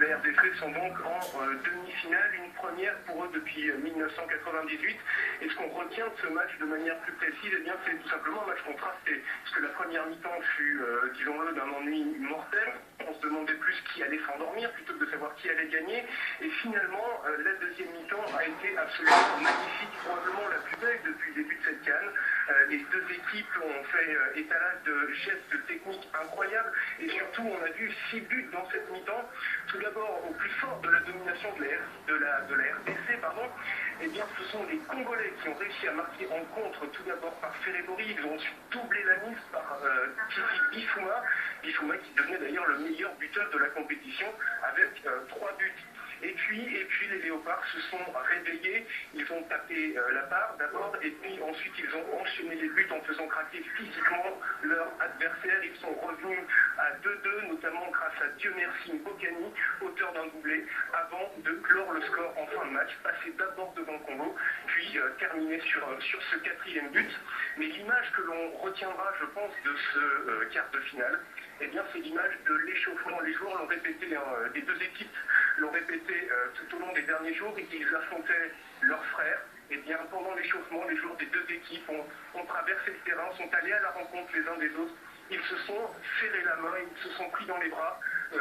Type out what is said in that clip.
la RDC sont donc en demi-finale, une première pour eux depuis 1998. Et ce qu'on retient de ce match de manière plus précise, eh bien, c'est tout simplement un match contrasté. Parce que la première mi-temps fut, disons-le, d'un ennui mortel. On se demandait plus qui allait s'endormir plutôt que de savoir qui allait gagner. Et finalement, la deuxième mi-temps a été absolument magnifique, probablement la plus belle depuis le début de cette CAN. Les deux équipes ont fait étalage de gestes techniques incroyables. Et surtout, on a vu 6 buts dans cette mi-temps. Tout d'abord, au plus fort de la domination de la RDC, eh bien, ce sont les Congolais qui ont réussi à marquer en contre, tout d'abord par Ferrebori. Ils ont su doubler la mise par Tizi Bifouma. Bifouma qui devenait d'ailleurs le meilleur buteur de la compétition avec 3 buts. Et puis les Léopards se sont réveillés, ils ont tapé la barre d'abord, et puis ensuite ils ont enchaîné les buts en faisant craquer physiquement leur adversaire. Ils sont revenus à 2-2, notamment grâce à Dieu merci Mbokani, auteur d'un doublé, avant de clore le score en fin de match, passer d'abord devant Congo, puis terminer sur ce quatrième but. Mais l'image que l'on retiendra, je pense, de ce quart de finale, eh bien, c'est l'image de l'échauffement. Les joueurs l'ont répété, les deux équipes l'ont répété tout au long des derniers jours, et qu'ils affrontaient leurs frères. Eh bien, pendant l'échauffement, les joueurs des deux équipes ont traversé le terrain, sont allés à la rencontre les uns des autres. Ils se sont serrés la main, ils se sont pris dans les bras,